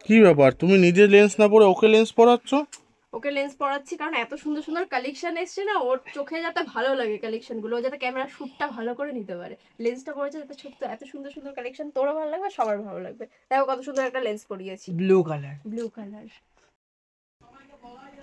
কি ব্যাপার, তুমি নিজে লেন্স না পরে ওকে লেন্স পরাচ্ছ? ওকে লেন্স পরাচ্ছি কারণ এত সুন্দর সুন্দর কালেকশন এসছে না, ওর চোখে যাতে ভালো লাগে কালেকশন গুলো, যাতে ক্যামেরা শুটটা ভালো করে নিতে পারে। লেন্সটা পরেছে যাতে ছোট্ট এত সুন্দর সুন্দর কালেকশন, তোরও ভালো লাগবে সবার ভালো লাগবে। দেখো কত সুন্দর একটা লেন্স পরিয়েছি, ব্লু কালার। Blue colour.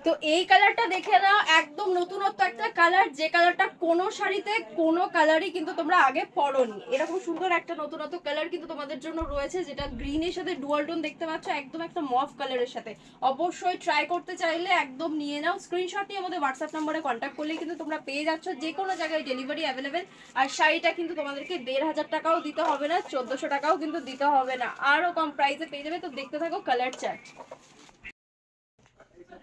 তো এই কালারটা দেখে নাও, একদম নতুনত্ব একটা কালার, যে কালারটা কোনো শাড়িতে কোনো কালারই কিন্তু তোমরা আগে পরোনি। এরকম সুন্দর একটা নতুনত্ব কালার কিন্তু তোমাদের জন্য রয়েছে, যেটা গ্রিনের সাথে ডুয়াল টোন দেখতে পাচ্ছ, একদম একটা মফ কালারের সাথে। অবশ্যই ট্রাই করতে চাইলে একদম নিয়ে নাও, স্ক্রিনশট নিয়ে আমাদের হোয়াটসঅ্যাপ নম্বরে কন্ট্যাক্ট করলে কিন্তু তোমরা পেয়ে যাচ্ছ, যে কোনো জায়গায় ডেলিভারি অ্যাভেলেবেল। আর শাড়িটা কিন্তু তোমাদেরকে 1500 টাকাও দিতে হবে না, 1400 টাকাও কিন্তু দিতে হবে না, আরও কম প্রাইসে পেয়ে যাবে। তো দেখতে থাকো কালার চার্ট।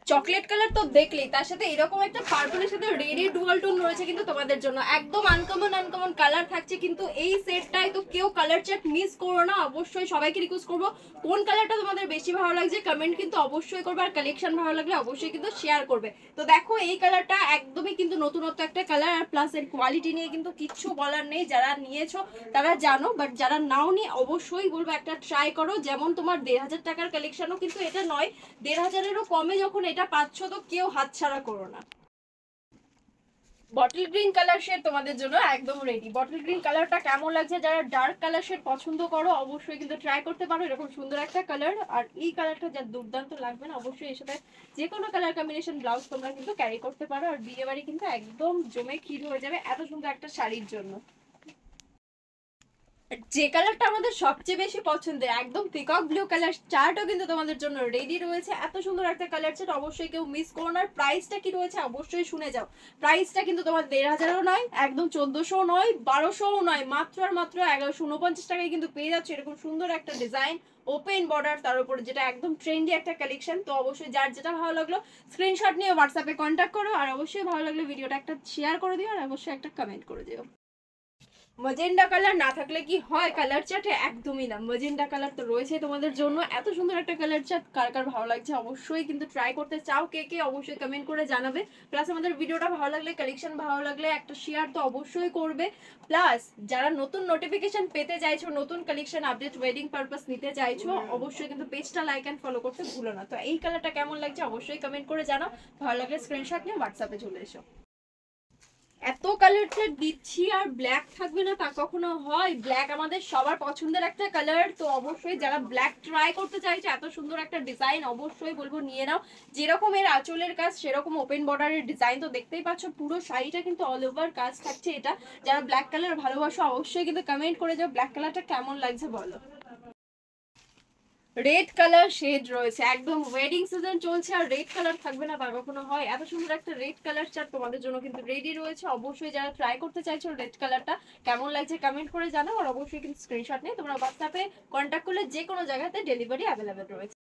চকলেট কালার তো দেখলেই, তার সাথে এরকম একটা পার্পলের সাথে রেড ডুয়াল টোন রয়েছে কিন্তু তোমাদের জন্য, একদম আনকমন কালার থাকছে কিন্তু এই সেটটায়। তো কেউ কালার চার্ট মিস করো না, অবশ্যই সবাইকে রিকোয়েস্ট করবো কোন কালারটা তোমাদের বেশি ভালো লাগছে কমেন্ট কিন্তু অবশ্যই করবে, আর কালেকশন ভালো লাগলে অবশ্যই কিন্তু শেয়ার করবে। তো দেখো এই কালারটা একদমই কিন্তু নতুনত্ব একটা কালার, আর প্লাস এর কোয়ালিটি নিয়ে কিন্তু কিচ্ছু বলার নেই, যারা নিয়েছো তারা জানো, বাট যারা নাও নি অবশ্যই বলবো একটা ট্রাই করো। যেমন তোমার 1500 টাকার কালেকশনও কিন্তু এটা নয়, 1500-এরও কমে যখন এটা পাচ্ছ তো কেউ হাতছাড়া করো না। বটল গ্রিন কালার শেড তোমাদের জন্য একদম রেডি। বটল গ্রিন কালারটা কেমন লাগছে, যারা ডার্ক কালার শেড পছন্দ করো অবশ্যই কিন্তু ট্রাই করতে পারো, এরকম সুন্দর একটা কালার। আর এই কালারটা যা দুর্দান্ত লাগবে না, অবশ্যই এর সাথে যে কোনো কালার কম্বিনেশন ব্লাউজ তোমরা কিন্তু ক্যারি করতে পারো, আর বিয়ে বাড়ি কিন্তু একদম জমে ক্ষীর হয়ে যাবে এত সুন্দর একটা শাড়ির জন্য। যে কালারটা আমাদের সবচেয়ে বেশি পছন্দের, একদম পিকক ব্লু কালার চার্টও কিন্তু তোমাদের জন্য রেডি রয়েছে। এত সুন্দর একটা কালার চার্ট অবশ্যই কেউ মিস করো না। প্রাইসটা কি রয়েছে অবশ্যই শুনে যাও। প্রাইসটা কিন্তু তোমার 1500-ও নয়, একদম 1400 নয়, 1200 নয়, মাত্র আর মাত্র 1149 টাকায় কিন্তু পেয়ে যাচ্ছে এরকম সুন্দর একটা ডিজাইন, ওপেন বর্ডার, তার উপরে যেটা একদম ট্রেন্ডি একটা কালেকশন। তো অবশ্যই যার যেটা ভালো লাগলো স্ক্রিনশট নিয়ে হোয়াটসঅ্যাপে কন্ট্যাক্ট করো, আর অবশ্যই ভালো লাগলে ভিডিওটা একটা শেয়ার করে দিও, আর অবশ্যই একটা কমেন্ট করে দিও। ম্যাজেন্ডা কালার না থাকলে কি হয় কালার চার্টে, একদমই না। ম্যাজেন্ডা কালার তো রয়েছে তোমাদের জন্য, এত সুন্দর একটা কালার চার্ট কার কার ভালো লাগছে অবশ্যই কিন্তু ট্রাই করতে চাও কে কে অবশ্যই কমেন্ট করে জানাবে। প্লাস আমাদের ভিডিওটা ভালো লাগলে, কালেকশন ভালো লাগলে একটা শেয়ার তো অবশ্যই করবে। প্লাস যারা নতুন নোটিফিকেশন পেতে চাইছো, নতুন কালেকশন আপডেট ওয়েডিং পারপাস নিতে চাইছো, অবশ্যই কিন্তু পেজটা লাইক অ্যান্ড ফলো করতে ভুলো না। তো এই কালারটা কেমন লাগছে অবশ্যই কমেন্ট করে জানাও, ভালো লাগলে স্ক্রিনশট নিয়ে হোয়াটসঅ্যাপে চলে এসো। এত কালার চার্ট দিচ্ছি আর ব্ল্যাক থাকবে না তা কখনো হয়? ব্ল্যাক আমাদের সবার পছন্দের একটা কালার, তো অবশ্যই যারা ব্ল্যাক ট্রাই করতে চাইছে, এত সুন্দর একটা ডিজাইন অবশ্যই বলবো নিয়ে নাও। যেরকম এর আঁচলের কাজ সেরকম ওপেন বর্ডারের ডিজাইন, তো দেখতেই পাচ্ছ পুরো শাড়িটা কিন্তু অল ওভার কাজ থাকছে। এটা যারা ব্ল্যাক কালার ভালোবাসো অবশ্যই কিন্তু কমেন্ট করে যাও ব্ল্যাক কালারটা কেমন লাগছে বলো। রেড কালার শেড রয়েছে, একদম ওয়েডিং সিজন চলছে আর রেড কালার থাকবে না তা কখনো হয়? এত সুন্দর একটা রেড কালার চার্ট তোমাদের জন্য কিন্তু রেডি রয়েছে। অবশ্যই যারা ট্রাই করতে চাইছো রেড কালারটা কেমন লাগছে কমেন্ট করে জানাও, আর অবশ্যই কিন্তু স্ক্রিনশট নিয়ে তোমরা হোয়াটসঅ্যাপে কন্ট্যাক্ট করলে যে কোনো জায়গাতে ডেলিভারি অ্যাভেলেবেল রয়েছে।